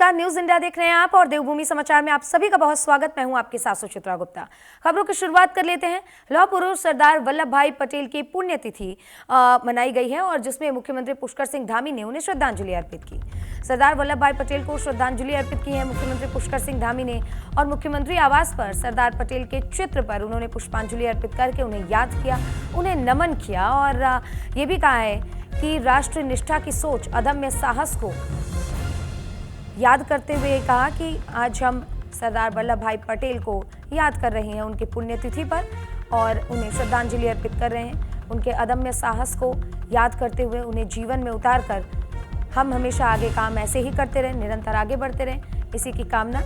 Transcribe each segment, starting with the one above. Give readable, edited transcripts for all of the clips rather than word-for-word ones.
नमस्कार, news India देख रहे हैं आप और देवभूमि समाचार में आप सभी का बहुत स्वागत। मैं हूं आपके साथ सुचित्रा गुप्ता। खबरों की शुरुआत कर लेते हैं। लौह पुरुष सरदार वल्लभ भाई पटेल की पुण्यतिथि मनाई गई है और जिसमें मुख्यमंत्री पुष्कर सिंह धामी ने उन्हें श्रद्धांजलि अर्पित की। सरदार वल्लभ भाई पटेल को श्रद्धांजलि अर्पित की है मुख्यमंत्री पुष्कर सिंह धामी ने और मुख्यमंत्री आवास पर सरदार पटेल के चित्र पर उन्होंने पुष्पांजलि अर्पित करके उन्हें याद किया, उन्हें नमन किया और ये भी कहा है कि राष्ट्र निष्ठा की सोच, अदम्य साहस को याद करते हुए कहा कि आज हम सरदार वल्लभ भाई पटेल को याद कर रहे हैं उनकी पुण्यतिथि पर और उन्हें श्रद्धांजलि अर्पित कर रहे हैं। उनके अदम्य साहस को याद करते हुए उन्हें जीवन में उतार कर हम हमेशा आगे काम ऐसे ही करते रहें, निरंतर आगे बढ़ते रहें, इसी की कामना।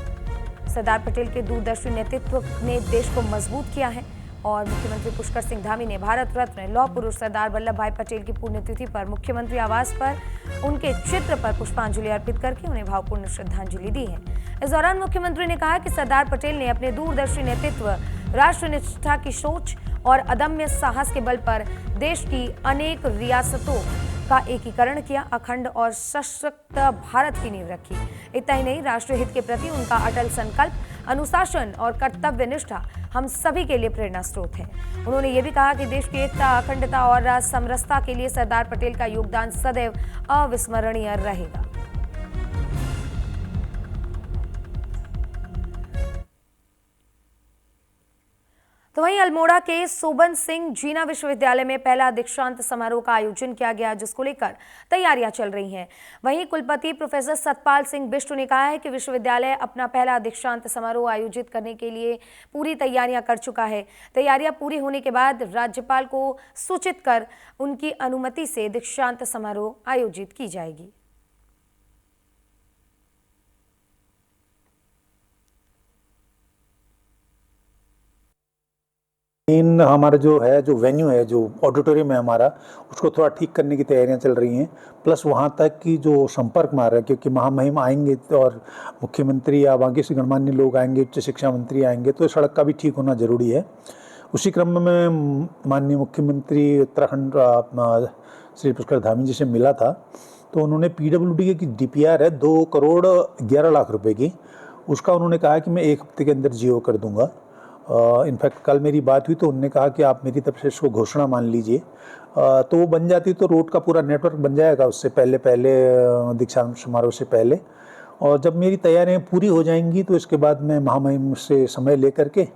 सरदार पटेल के दूरदर्शी नेतृत्व ने देश को मजबूत किया है और मुख्यमंत्री पुष्कर सिंह धामी ने भारत रत्न लौह पुरुष सरदार वल्लभ भाई पटेल की पुण्यतिथि पर मुख्यमंत्री आवास पर उनके चित्र पर पुष्पांजलि अर्पित करके उन्हें भावपूर्ण श्रद्धांजलि दी है। इस दौरान मुख्यमंत्री ने कहा कि सरदार पटेल ने अपने दूरदर्शी नेतृत्व, राष्ट्रनिष्ठा की सोच और अदम्य साहस के बल पर देश की अनेक रियासतों का एकीकरण किया, अखंड और सशक्त भारत की नींव रखी। इतना ही नहीं, राष्ट्रहित के प्रति उनका अटल संकल्प, अनुशासन और कर्तव्य निष्ठा हम सभी के लिए प्रेरणा स्रोत है। उन्होंने ये भी कहा कि देश की एकता, अखंडता और समरसता के लिए सरदार पटेल का योगदान सदैव अविस्मरणीय रहेगा। तो वहीं अल्मोड़ा के सोबन सिंह जीना विश्वविद्यालय में पहला दीक्षांत समारोह का आयोजन किया गया, जिसको लेकर तैयारियां चल रही हैं। वहीं कुलपति प्रोफेसर सतपाल सिंह बिष्ट ने कहा है कि विश्वविद्यालय अपना पहला दीक्षांत समारोह आयोजित करने के लिए पूरी तैयारियां कर चुका है। तैयारियां पूरी होने के बाद राज्यपाल को सूचित कर उनकी अनुमति से दीक्षांत समारोह आयोजित की जाएगी। हमारा जो वेन्यू है, जो ऑडिटोरियम है हमारा, उसको थोड़ा ठीक करने की तैयारियां चल रही हैं। प्लस वहाँ तक की जो संपर्क मार्ग है, क्योंकि महामहिम आएंगे और मुख्यमंत्री या बाकी से गणमान्य लोग आएंगे, उच्च शिक्षा मंत्री आएंगे, तो सड़क का भी ठीक होना जरूरी है। उसी क्रम में माननीय मुख्यमंत्री उत्तराखंड श्री पुष्कर धामी जी से मिला था, तो उन्होंने PWD की DPR है 2 करोड़ 11 लाख रुपए की, उसका उन्होंने कहा कि मैं 1 हफ्ते के अंदर GO कर दूंगा। इनफैक्ट कल मेरी बात हुई तो उन्होंने कहा कि आप मेरी तरफ से इसको घोषणा मान लीजिए, तो वो बन जाती तो रोड का पूरा नेटवर्क बन जाएगा उससे पहले दीक्षांत समारोह से पहले। और जब मेरी तैयारियां पूरी हो जाएंगी तो इसके बाद मैं महामहिम से समय लेकर के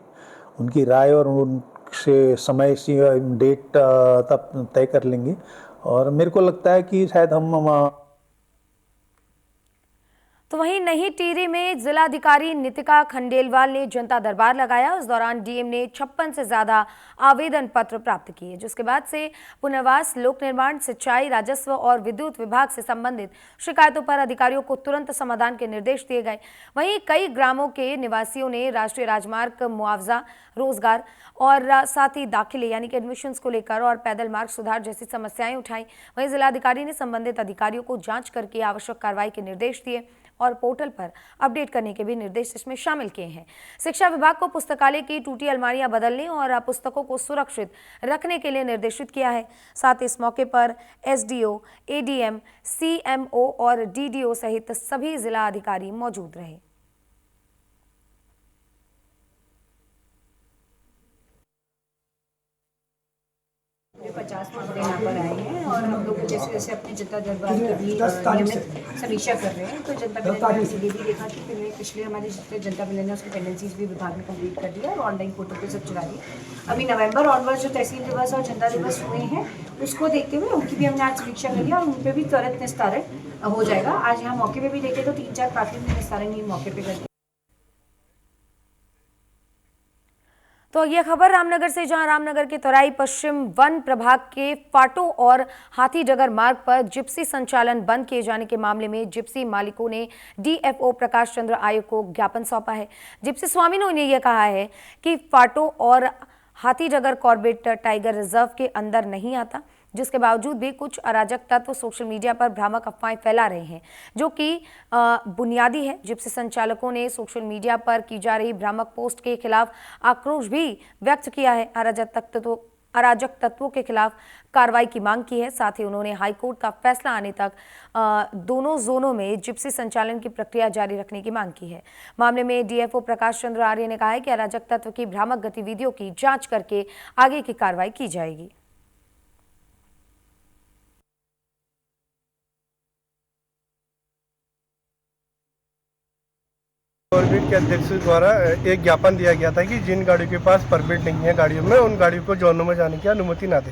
उनकी राय और उनसे समय सी डेट तब तय कर लेंगे। और मेरे को लगता है कि शायद हम तो वहीं नई टिहरी में जिलाधिकारी नितिका खंडेलवाल ने जनता दरबार लगाया। उस दौरान डीएम ने 56 से ज्यादा आवेदन पत्र प्राप्त किए, जिसके बाद से पुनर्वास, लोक निर्माण, सिंचाई, राजस्व और विद्युत विभाग से संबंधित शिकायतों पर अधिकारियों को तुरंत समाधान के निर्देश दिए गए। वहीं कई ग्रामों के निवासियों ने राष्ट्रीय राजमार्ग मुआवजा, रोजगार और साथ ही दाखिले यानी कि एडमिशंस को लेकर और पैदल मार्ग सुधार जैसी समस्याएं उठाई। वहीं जिलाधिकारी ने संबंधित अधिकारियों को जांच करके आवश्यक कार्रवाई के निर्देश दिए और पोर्टल पर अपडेट करने के भी निर्देश इसमें शामिल किए हैं। शिक्षा विभाग को पुस्तकालय की टूटी अलमारियां बदलने और पुस्तकों को सुरक्षित रखने के लिए निर्देशित किया है। साथ ही इस मौके पर SDO, ADM, CMO और DDO सहित सभी जिला अधिकारी मौजूद रहे। पूरे 50 मामले यहाँ पर आए हैं और हम लोग जैसे जैसे अपने जनता दरबार की भी नियमित समीक्षा कर रहे हैं। तो जनता मिलन ने ये भी देखा कि पिछले हमारे जितने जनता मिलन है उसकी पेंडेंसीज भी विभाग ने कंप्लीट कर दिया और ऑनलाइन पोर्टल पर सब चला दिया। अभी नवंबर ऑनवर्ड जो तहसील दिवस और जनता दिवस हुए हैं उसको देखते हुए उनकी भी हमने आज समीक्षा करी और उन पर भी त्वरित निस्तारण हो जाएगा। आज यहाँ मौके पर भी देखे तो 3-4 प्राथमिक निस्तारण ही मौके पर करते। तो यह खबर रामनगर से, जहां रामनगर के तराई पश्चिम वन प्रभाग के फाटो और हाथीडगर मार्ग पर जिप्सी संचालन बंद किए जाने के मामले में जिप्सी मालिकों ने DFO प्रकाश चंद्र आयोग को ज्ञापन सौंपा है। जिप्सी स्वामियों ने यह कहा है कि फाटो और हाथीडगर कॉर्बेट टाइगर रिजर्व के अंदर नहीं आता, जिसके बावजूद भी कुछ अराजक तत्व सोशल मीडिया पर भ्रामक अफवाहें फैला रहे हैं, जो कि बुनियादी है। जिप्सी संचालकों ने सोशल मीडिया पर की जा रही भ्रामक पोस्ट के खिलाफ आक्रोश भी व्यक्त किया है। अराजक तत्व अराजक तत्वों के खिलाफ कार्रवाई की मांग की है। साथ ही उन्होंने हाईकोर्ट का फैसला आने तक दोनों जोनों में जिप्सी संचालन की प्रक्रिया जारी रखने की मांग की है। मामले में डीएफओ प्रकाश चंद्र आर्य ने कहा है कि अराजक तत्व की भ्रामक गतिविधियों की जांच करके आगे की कार्रवाई की जाएगी। ऑर्बिट के अध्यक्ष द्वारा एक ज्ञापन दिया गया था कि जिन गाड़ियों के पास परमिट नहीं है गाड़ियों में, उन गाड़ियों को जोनों में जाने की अनुमति ना दे।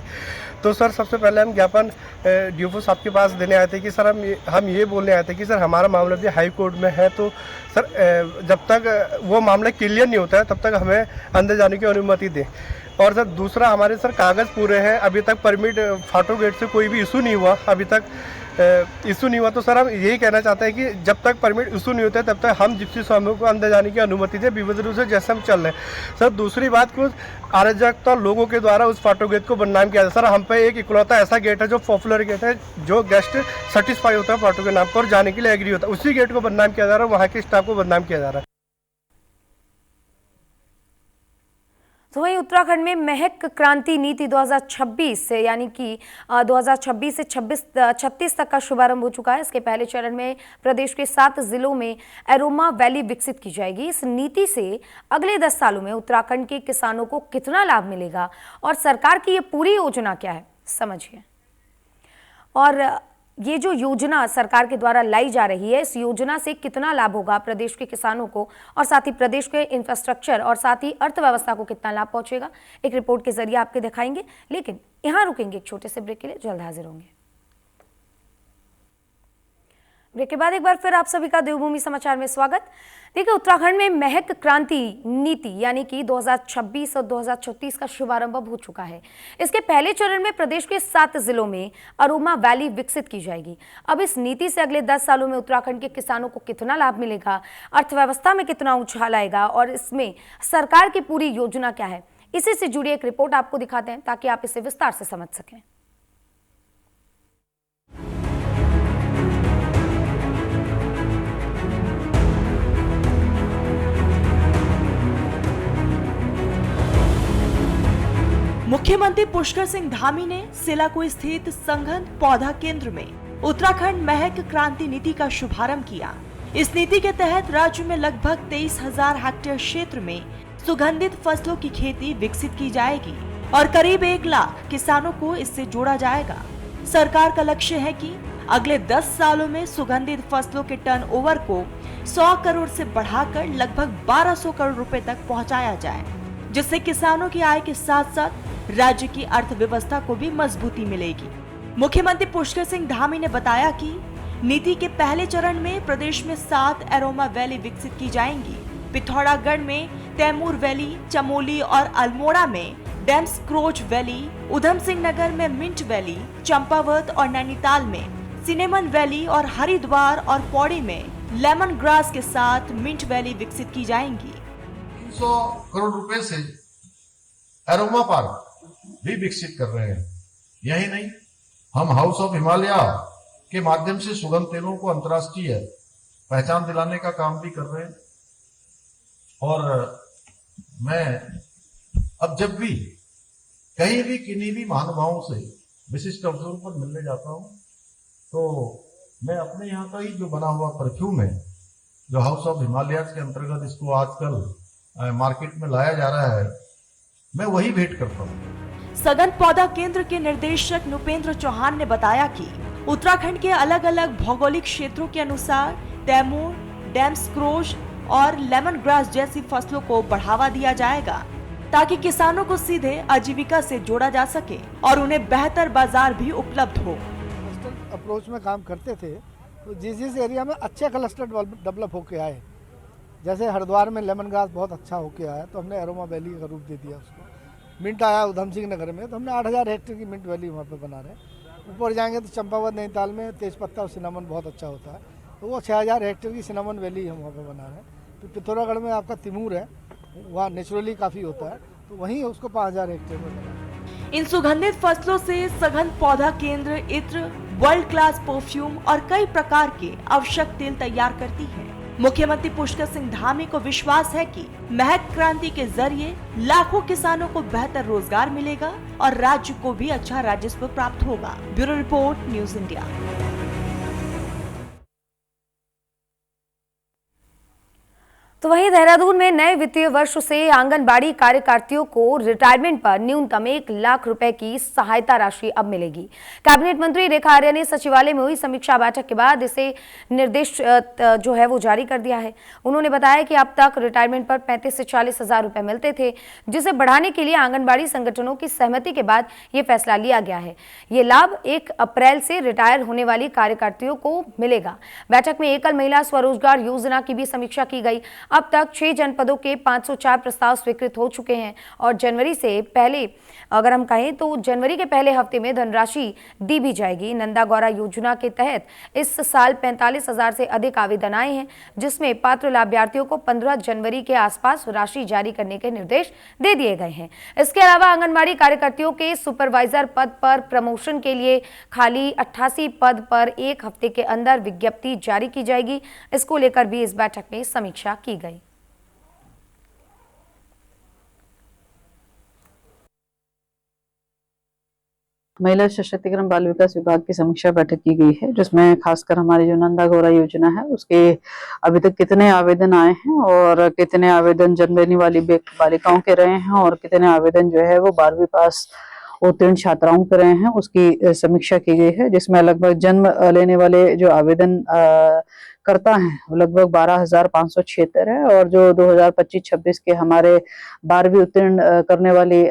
तो सर सबसे पहले हम ज्ञापन डीएफओ साहब के पास देने आए थे कि सर हम ये बोलने आए थे कि सर हमारा मामला भी हाई कोर्ट में है, तो सर जब तक वो मामला क्लियर नहीं होता है तब तक हमें अंदर जाने की अनुमति दें। और सर दूसरा, हमारे सर कागज़ पूरे हैं, अभी तक परमिट फाटो गेट से कोई भी इशू नहीं हुआ, अभी तक इशू नहीं हुआ। तो सर हम यही कहना चाहते हैं कि जब तक परमिट इशू नहीं होता है तब तक हम जिप्सी स्वामियों को अंदर जाने की अनुमति दें, विविध रूप से जैसे हम चल रहे हैं। सर दूसरी बात, कुछ अराजकता लोगों के द्वारा उस फाटो गेट को बदनाम किया जाता है। सर हम पे एक इकलौता ऐसा गेट है जो पॉपुलर गेट है, जो गेस्ट सेटिस्फाई होता है फाटो के नाम पर और जाने के लिए एग्री होता है, उसी गेट को बदनाम किया जा रहा है, वहाँ के स्टाफ को बदनाम किया जा रहा है। तो वहीं उत्तराखंड में महक क्रांति नीति 2026 से यानी कि 2026 से 36 तक का शुभारंभ हो चुका है। इसके पहले चरण में प्रदेश के 7 जिलों में एरोमा वैली विकसित की जाएगी। इस नीति से अगले 10 सालों में उत्तराखंड के किसानों को कितना लाभ मिलेगा और सरकार की ये पूरी योजना क्या है, समझिए। और ये जो योजना सरकार के द्वारा लाई जा रही है, इस योजना से कितना लाभ होगा प्रदेश के किसानों को और साथ ही प्रदेश के इंफ्रास्ट्रक्चर और साथ ही अर्थव्यवस्था को कितना लाभ पहुंचेगा, एक रिपोर्ट के जरिए आपके दिखाएंगे। लेकिन यहां रुकेंगे एक छोटे से ब्रेक के लिए, जल्द हाजिर होंगे। ब्रेक के बाद एक बार फिर आप सभी का देवभूमि समाचार में स्वागत। देखिए, उत्तराखंड में महक क्रांति नीति यानी कि 2026 और 2036 का शुभारंभ हो चुका है। इसके पहले चरण में प्रदेश के 7 जिलों में अरोमा वैली विकसित की जाएगी। अब इस नीति से अगले 10 सालों में उत्तराखंड के किसानों को कितना लाभ मिलेगा, अर्थव्यवस्था में कितना उछाल आएगा और इसमें सरकार की पूरी योजना क्या है, इसी से जुड़ी एक रिपोर्ट आपको दिखाते हैं ताकि आप इसे विस्तार से समझ सकें। मुख्यमंत्री पुष्कर सिंह धामी ने सिलाकू स्थित संघन पौधा केंद्र में उत्तराखंड महक क्रांति नीति का शुभारंभ किया। इस नीति के तहत राज्य में लगभग 23,000 हेक्टेयर क्षेत्र में सुगंधित फसलों की खेती विकसित की जाएगी और करीब 1 लाख किसानों को इससे जोड़ा जाएगा। सरकार का लक्ष्य है कि अगले 10 सालों में सुगंधित फसलों के टर्नओवर को 100 करोड़ से बढ़ाकर लगभग 1200 करोड़ रुपए तक पहुंचाया जाए, जिससे किसानों की आय के साथ साथ राज्य की अर्थव्यवस्था को भी मजबूती मिलेगी। मुख्यमंत्री पुष्कर सिंह धामी ने बताया कि नीति के पहले चरण में प्रदेश में 7 एरोमा वैली विकसित की जाएंगी। पिथौरागढ़ में तैमूर वैली, चमोली और अल्मोड़ा में डेम्सक्रोच वैली, उधम सिंह नगर में मिंट वैली, चंपावत और नैनीताल में सिनेमन वैली और हरिद्वार और पौड़ी में लेमन ग्रास के साथ मिंट वैली विकसित की जाएंगी। 300 करोड़ रुपए से एरोमा पार्क भी विकसित कर रहे हैं। यही नहीं, हम हाउस ऑफ हिमालय के माध्यम से सुगंध तेलों को अंतर्राष्ट्रीय पहचान दिलाने का काम भी कर रहे हैं। और मैं अब जब भी कहीं भी किन्हीं भी महानुभावों से विशिष्ट अवसरों पर मिलने जाता हूं, तो मैं अपने यहाँ का ही जो बना हुआ परफ्यूम है, जो हाउस ऑफ हिमालय के अंतर्गत इसको आजकल मार्केट में लाया जा रहा है, मैं वही भेंट करता हूँ। सघन पौधा केंद्र के निर्देशक नुपेंद्र चौहान ने बताया कि उत्तराखंड के अलग अलग भौगोलिक क्षेत्रों के अनुसार तैमूर, डेम्सक्रोच और लेमन ग्रास जैसी फसलों को बढ़ावा दिया जाएगा ताकि किसानों को सीधे आजीविका से जोड़ा जा सके और उन्हें बेहतर बाजार भी उपलब्ध हो। क्लस्टर अप्रोच में काम करते थे, तो जिस एरिया में अच्छे क्लस्टर डेवलप होके आए, जैसे हरिद्वार में लेमन ग्रास बहुत अच्छा होके आया तो हमने एरोमा वैली का रूप दे दिया उसको। मिंट आया उधम सिंह नगर में तो हमने 8,000 हेक्टेयर की मिंट वैली वहाँ पे बना रहे हैं। ऊपर जाएंगे तो चंपावत नैनीताल में तेजपत्ता और सिनामन बहुत अच्छा होता है, तो वो 6,000 हेक्टेयर की सिनामन वैली हम वहाँ पे बना रहे हैं। फिर पिथौरागढ़ में आपका तिमूर है, वहाँ नेचुरली काफ़ी होता है, तो वहीं उसको 5,000 हेक्टेयर में बना। इन सुगंधित फसलों से सघन पौधा केंद्र इत्र, वर्ल्ड क्लास परफ्यूम और कई प्रकार के आवश्यक तेल तैयार करती है। मुख्यमंत्री पुष्कर सिंह धामी को विश्वास है कि महक क्रांति के जरिए लाखों किसानों को बेहतर रोजगार मिलेगा और राज्य को भी अच्छा राजस्व प्राप्त होगा। Bureau report, news India. तो वहीं देहरादून में नए वित्तीय वर्ष से आंगनबाड़ी कार्यकर्तियों को रिटायरमेंट पर न्यूनतम 1 लाख रुपए की सहायता राशि अब मिलेगी। कैबिनेट मंत्री रेखा आर्या ने सचिवालय में हुई समीक्षा बैठक के बाद इसे निर्देश जो है वो जारी कर दिया है। उन्होंने बताया कि अब तक रिटायरमेंट पर 35 से 40 हजार रुपए मिलते थे, जिसे बढ़ाने के लिए आंगनबाड़ी संगठनों की सहमति के बाद ये फैसला लिया गया है। ये लाभ 1 अप्रैल से रिटायर होने वाली कार्यकर्तियों को मिलेगा। बैठक में एकल महिला स्वरोजगार योजना की भी समीक्षा की गई। अब तक 6 जनपदों के 504 प्रस्ताव स्वीकृत हो चुके हैं और जनवरी से पहले, अगर हम कहें तो जनवरी के पहले हफ्ते में धनराशि दी भी जाएगी। नंदा गौरा योजना के तहत इस साल 45,000 से अधिक आवेदन आए हैं, जिसमें पात्र लाभार्थियों को 15 जनवरी के आसपास राशि जारी करने के निर्देश दे दिए गए हैं। इसके अलावा आंगनबाड़ी कार्यकर्तियों के सुपरवाइजर पद पर प्रमोशन के लिए खाली 88 पद पर 1 हफ्ते के अंदर विज्ञप्ति जारी की जाएगी। इसको लेकर भी इस बैठक में समीक्षा की गई। महिला सशक्तिकरण बाल विकास विभाग की समीक्षा बैठक की गई है, जिसमें खासकर हमारी जो नंदा गौरा योजना है उसके अभी तक कितने आवेदन आए हैं और कितने आवेदन जन्मलेनी वाली बालिकाओं के रहे हैं और कितने आवेदन जो है वो 12वीं पास उत्तीर्ण छात्राओं के रहे हैं, उसकी समीक्षा की गई है। जिसमें लगभग जन्म लेने वाले जो आवेदन करता हैं वो लगभग 12,576 है और जो 2025-26 के हमारे 12वीं उत्तीर्ण करने वाली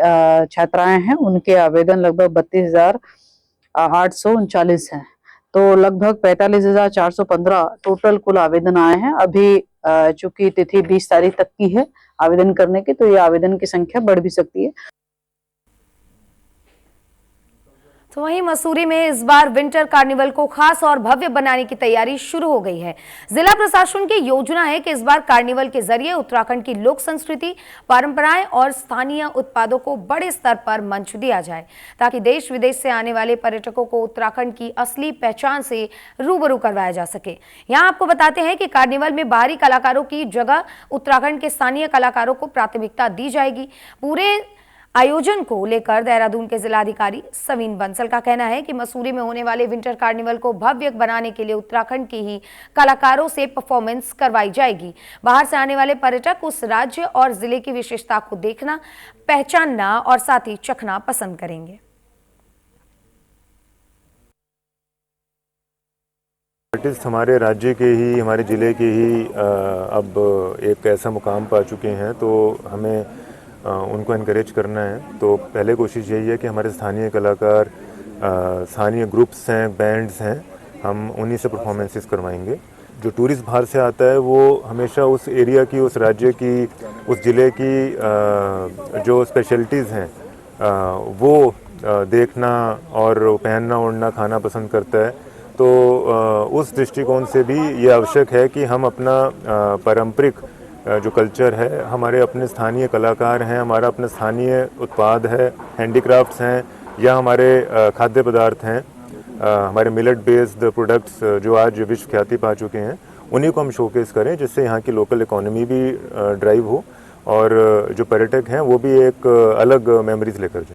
छात्राएं हैं उनके आवेदन लगभग 32,839 हैं। तो लगभग 45,415 टोटल कुल आवेदन आए हैं। अभी चूंकि तिथि 20 तारीख तक की है आवेदन करने की, तो ये आवेदन की संख्या बढ़ भी सकती है। तो वहीं मसूरी में इस बार विंटर कार्निवल को खास और भव्य बनाने की तैयारी शुरू हो गई है। जिला प्रशासन की योजना है कि इस बार कार्निवल के जरिए उत्तराखंड की लोक संस्कृति, परंपराएं और स्थानीय उत्पादों को बड़े स्तर पर मंच दिया जाए, ताकि देश विदेश से आने वाले पर्यटकों को उत्तराखंड की असली पहचान से रूबरू करवाया जा सके। यहाँ आपको बताते हैं कि कार्निवल में बाहरी कलाकारों की जगह उत्तराखंड के स्थानीय कलाकारों को प्राथमिकता दी जाएगी। पूरे आयोजन को लेकर देहरादून के जिलाधिकारी सवीन बंसल का कहना है कि मसूरी में होने वाले विंटर कार्निवल को भव्य बनाने के लिए उत्तराखंड के ही कलाकारों से परफॉर्मेंस करवाई जाएगी। बाहर से आने वाले पर्यटक उस राज्य और जिले की विशेषता को देखना, पहचानना और साथ ही चखना पसंद करेंगे। आर्टिस्ट हमारे राज्य के ही, हमारे ज़िले के ही अब एक ऐसा मुकाम पा चुके हैं, तो हमें उनको इनकरेज करना है। तो पहले कोशिश यही है कि हमारे स्थानीय कलाकार, स्थानीय ग्रुप्स हैं, बैंड्स हैं, हम उन्हीं से परफॉर्मेंसेस करवाएंगे। जो टूरिस्ट बाहर से आता है वो हमेशा उस एरिया की, उस राज्य की, उस ज़िले की जो स्पेशलिटीज़ हैं वो देखना और पहनना ओढ़ना खाना पसंद करता है। तो उस दृष्टिकोण से भी ये आवश्यक है कि हम अपना पारंपरिक जो कल्चर है, हमारे अपने स्थानीय कलाकार हैं, हमारा अपना स्थानीय उत्पाद है, हैंडीक्राफ्ट्स हैं या हमारे खाद्य पदार्थ हैं, हमारे मिलेट बेस्ड प्रोडक्ट्स जो आज विश्व ख्याति पा चुके हैं, उन्हीं को हम शोकेस करें, जिससे यहाँ की लोकल इकोनॉमी भी ड्राइव हो और जो पर्यटक हैं वो भी एक अलग मेमोरीज लेकर जाए।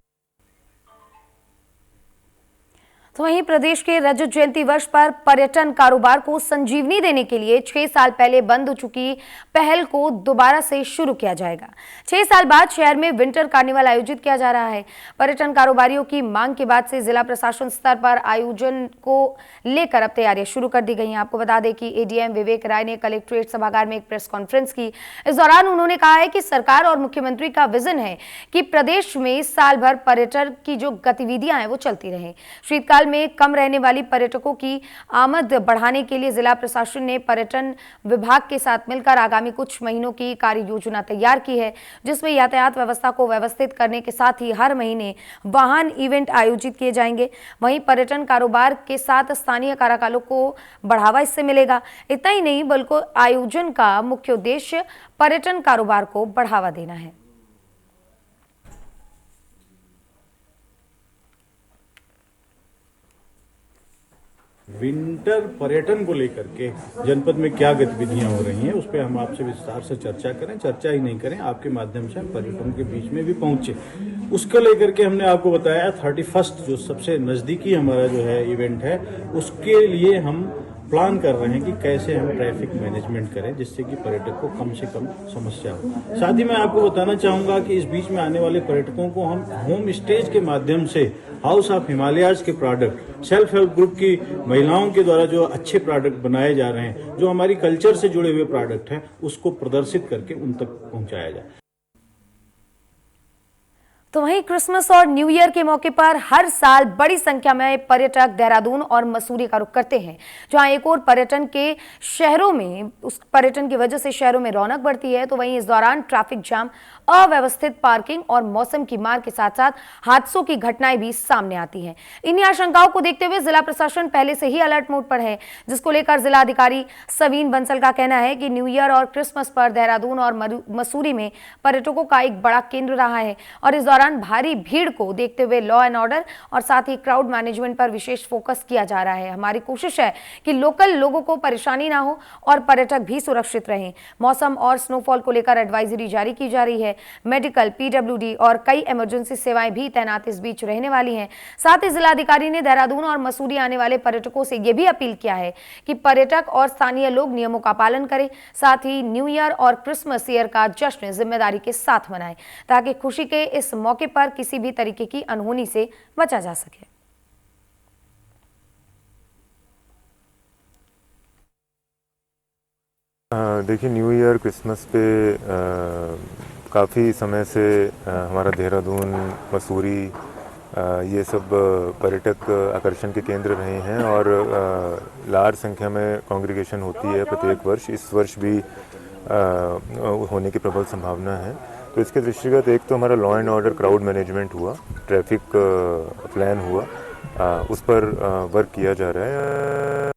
तो वहीं प्रदेश के रजत जयंती वर्ष पर पर्यटन कारोबार को संजीवनी देने के लिए 6 साल पहले बंद हो चुकी पहल को दोबारा से शुरू किया जाएगा। 6 साल बाद शहर में विंटर कार्निवल आयोजित किया जा रहा है। पर्यटन कारोबारियों की मांग के बाद से जिला प्रशासन स्तर पर आयोजन को लेकर अब तैयारियां शुरू कर दी गई हैं। आपको बता दें कि एडीएम विवेक राय ने कलेक्ट्रेट सभागार में एक प्रेस कॉन्फ्रेंस की। इस दौरान उन्होंने कहा है कि सरकार और मुख्यमंत्री का विजन है कि प्रदेश में साल भर पर्यटन की जो गतिविधियां हैं वो चलती रहें। शीतकाल में कम रहने वाली पर्यटकों की आमद बढ़ाने के लिए जिला प्रशासन ने पर्यटन विभाग के साथ मिलकर आगामी कुछ महीनों की कार्य योजना तैयार की है, जिसमें यातायात व्यवस्था को व्यवस्थित करने के साथ ही हर महीने वाहन इवेंट आयोजित किए जाएंगे। वहीं पर्यटन कारोबार के साथ स्थानीय कलाकारों को बढ़ावा इससे मिलेगा। इतना ही नहीं बल्कि आयोजन का मुख्य उद्देश्य पर्यटन कारोबार को बढ़ावा देना है। विंटर पर्यटन को लेकर के जनपद में क्या गतिविधियां हो रही हैं उस पर हम आपसे विस्तार से चर्चा करें, चर्चा ही नहीं करें, आपके माध्यम से हम पर्यटकों के बीच में भी पहुंचे। उसको लेकर के हमने आपको बताया 31 जो सबसे नज़दीकी हमारा जो है इवेंट है, उसके लिए हम प्लान कर रहे हैं कि कैसे हम ट्रैफिक मैनेजमेंट करें जिससे कि पर्यटक को कम से कम समस्या हो। साथ ही मैं आपको बताना चाहूँगा कि इस बीच में आने वाले पर्यटकों को हम होम स्टेज के माध्यम से हाउस ऑफ हिमालयाज के प्रोडक्ट, सेल्फ हेल्प ग्रुप की महिलाओं के द्वारा जो अच्छे प्रोडक्ट बनाए जा रहे हैं, जो हमारी कल्चर से जुड़े हुए प्रोडक्ट हैं, उसको प्रदर्शित करके उन तक पहुँचाया जाए। तो वहीं क्रिसमस और न्यू ईयर के मौके पर हर साल बड़ी संख्या में पर्यटक देहरादून और मसूरी का रुख करते हैं, जहां एक और पर्यटन के शहरों में उस पर्यटन की वजह से शहरों में रौनक बढ़ती है, तो वहीं इस दौरान ट्रैफिक जाम, अव्यवस्थित पार्किंग और मौसम की मार के साथ साथ हादसों की घटनाएं भी सामने आती हैं। इन्हीं आशंकाओं को देखते हुए जिला प्रशासन पहले से ही अलर्ट मोड पर है, जिसको लेकर जिलाधिकारी सवीन बंसल का कहना है कि न्यू ईयर और क्रिसमस पर देहरादून और मसूरी में पर्यटकों का एक बड़ा केंद्र रहा है और इस दौरान भारी भीड़ को देखते हुए लॉ एंड ऑर्डर और साथ ही क्राउड मैनेजमेंट पर विशेष फोकस किया जा रहा है। हमारी कोशिश है कि लोकल लोगों को परेशानी ना हो और पर्यटक भी सुरक्षित रहें। मौसम और स्नोफॉल को लेकर एडवाइजरी जारी की जा रही है। मेडिकल, पीडब्ल्यूडी और कई इमरजेंसी सेवाएं भी तैनात इस बीच रहने वाली हैं। साथ ही जिलाधिकारी ने देहरादून और मसूरी आने वाले पर्यटकों से यह भी अपील किया है कि पर्यटक और स्थानीय लोग नियमों का पालन करें, साथ ही न्यू ईयर और क्रिसमस ईयर का जश्न जिम्मेदारी के साथ मनाएं, ताकि खुशी के इस मौके पर किसी भी तरीके की अनहोनी से बचा जा सके। देखिए, न्यू ईयर क्रिसमस पे काफ़ी समय से हमारा देहरादून, मसूरी ये सब पर्यटक आकर्षण के केंद्र रहे हैं और लार्ज संख्या में कांग्रीगेशन होती है प्रत्येक वर्ष। इस वर्ष भी होने की प्रबल संभावना है। तो इसके दृष्टिगत एक तो हमारा law and order crowd management हुआ, ट्रैफिक प्लान हुआ, उस पर वर्क किया जा रहा है।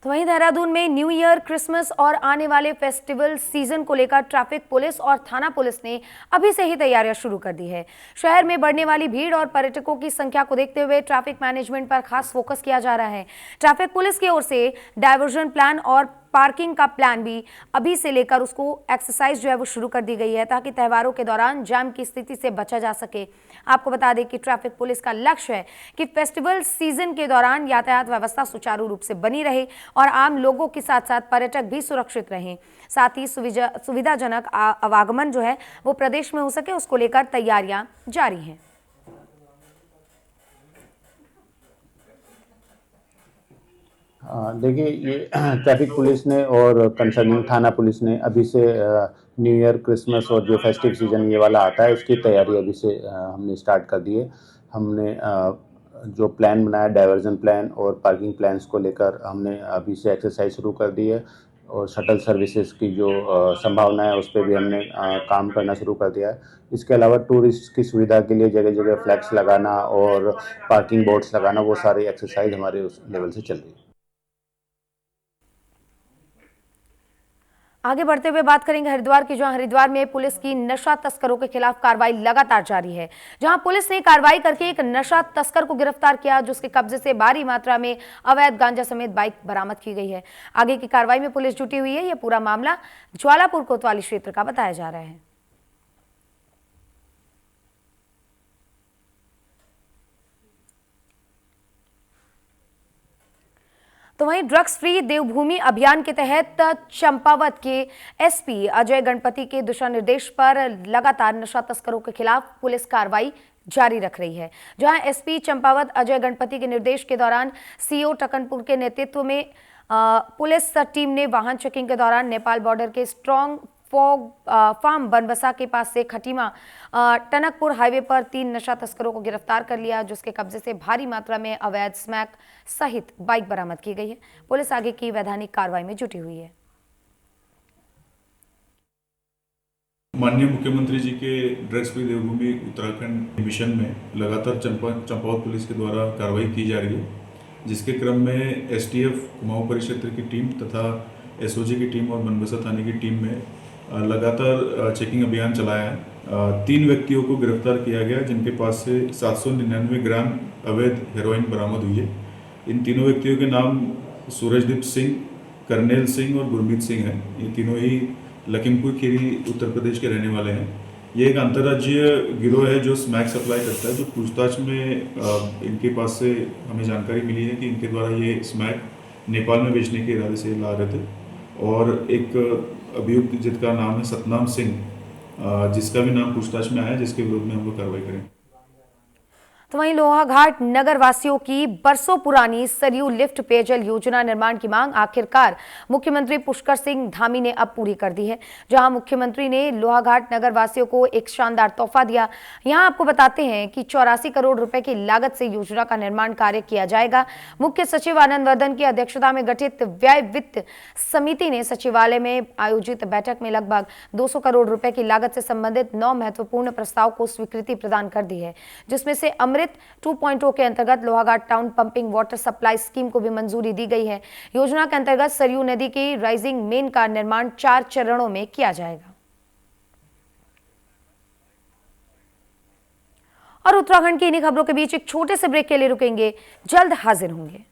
तो वहीं देहरादून में न्यू ईयर, क्रिसमस और आने वाले फेस्टिवल सीजन को लेकर ट्रैफिक पुलिस और थाना पुलिस ने अभी से ही तैयारियां शुरू कर दी है। शहर में बढ़ने वाली भीड़ और पर्यटकों की संख्या को देखते हुए ट्रैफिक मैनेजमेंट पर खास फोकस किया जा रहा है। ट्रैफिक पुलिस की ओर से डायवर्जन प्लान और पार्किंग का प्लान भी अभी से लेकर उसको एक्सरसाइज जो है वो शुरू कर दी गई है, ताकि त्योहारों के दौरान जाम की स्थिति से बचा जा सके। आपको बता दें कि ट्रैफिक पुलिस का लक्ष्य है कि फेस्टिवल सीजन के दौरान यातायात व्यवस्था सुचारू रूप से बनी रहे और आम लोगों के साथ साथ पर्यटक भी सुरक्षित रहें। साथ ही सुविधाजनक आवागमन जो है वो प्रदेश में हो सके, उसको लेकर तैयारियां जारी हैं। देखिए, ये ट्रैफिक पुलिस ने और कंसर्निंग थाना पुलिस ने अभी से न्यू ईयर, क्रिसमस और जो फेस्टिव सीजन ये वाला आता है, इसकी तैयारी अभी से हमने स्टार्ट कर दी है। हमने जो प्लान बनाया, डाइवर्जन प्लान और पार्किंग प्लान्स को लेकर हमने अभी से एक्सरसाइज शुरू कर दी है और शटल सर्विसेज की जो संभावना है उस पर भी हमने काम करना शुरू कर दिया है। इसके अलावा टूरिस्ट की सुविधा के लिए जगह जगह फ्लैग्स लगाना और पार्किंग बोर्ड्स लगाना, वो सारी एक्सरसाइज हमारे उस लेवल से चल रही है। आगे बढ़ते हुए बात करेंगे हरिद्वार की, जहां हरिद्वार में पुलिस की नशा तस्करों के खिलाफ कार्रवाई लगातार जारी है। जहां पुलिस ने कार्रवाई करके एक नशा तस्कर को गिरफ्तार किया, जिसके कब्जे से भारी मात्रा में अवैध गांजा समेत बाइक बरामद की गई है। आगे की कार्रवाई में पुलिस जुटी हुई है। यह पूरा मामला ज्वालापुर कोतवाली क्षेत्र का बताया जा रहा है। तो वहीं ड्रग्स फ्री देवभूमि अभियान के तहत चंपावत के एसपी अजय गणपति के दिशा निर्देश पर लगातार नशा तस्करों के खिलाफ पुलिस कार्रवाई जारी रख रही है। जहां एसपी चंपावत अजय गणपति के निर्देश के दौरान सीओ टकनपुर के नेतृत्व में पुलिस टीम ने वाहन चेकिंग के दौरान नेपाल बॉर्डर के स्ट्रॉन्ग फार्म बनबसा के पास से खटीमा टनकपुर हाईवे पर 3 नशा तस्करों को गिरफ्तार कर लिया, जिसके कब्जे से भारी मात्रा में अवैध स्मैक सहित बाइक बरामद की गई है। पुलिस आगे की वैधानिक कार्रवाई में जुटी हुई है। माननीय मुख्यमंत्री जी के ड्रग्स फ्री देवभूमि उत्तराखंड मिशन में लगातार चंपावत पुलिस के द्वारा कार्रवाई की जा रही है, जिसके क्रम में एसटीएफ कुमाऊं परिक्षेत्र की टीम तथा एसओजी की टीम और बनबसा थाने की टीम में लगातार चेकिंग अभियान चलाया है। 3 व्यक्तियों को गिरफ्तार किया गया जिनके पास से 799 ग्राम अवैध हेरोइन बरामद हुई है। इन तीनों व्यक्तियों के नाम सूरजदीप सिंह, करनेल सिंह और गुरमीत सिंह हैं। ये तीनों ही लखीमपुर खीरी उत्तर प्रदेश के रहने वाले हैं। ये एक अंतर्राज्यीय गिरोह है जो स्मैक सप्लाई करता है। जो पूछताछ में इनके पास से हमें जानकारी मिली है कि इनके द्वारा ये स्मैक नेपाल में बेचने के इरादे से ला रहे थे। और एक अभियुक्त जिसका नाम है सतनाम सिंह, जिसका भी नाम पूछताछ में आया है, जिसके विरुद्ध में हम लोग कार्रवाई करेंगे। तो वहीं लोहाघाट नगर वासियों की बरसों पुरानी सरयू लिफ्ट पेयजल योजना निर्माण की मांग आखिरकार मुख्यमंत्री पुष्कर सिंह धामी ने अब पूरी कर दी है। जहां मुख्यमंत्री ने लोहाघाट नगर वासियों को एक शानदार तोहफा दिया। यहां आपको बताते हैं कि 84 करोड़ रुपए की लागत से योजना का निर्माण कार्य किया जाएगा। मुख्य सचिव आनंद वर्धन की अध्यक्षता में गठित व्यय वित्त समिति ने सचिवालय में आयोजित बैठक में लगभग 200 करोड़ रुपए की लागत से संबंधित 9 महत्वपूर्ण प्रस्ताव को स्वीकृति प्रदान कर दी है, जिसमें से अमृत 2.0 के अंतर्गत Lohaghat town pumping water supply scheme को भी मंजूरी दी गई है। योजना के अंतर्गत सरयू नदी की राइजिंग मेन का निर्माण 4 चरणों में किया जाएगा। और उत्तराखंड की इन्हीं खबरों के बीच एक छोटे से ब्रेक के लिए रुकेंगे, जल्द हाजिर होंगे।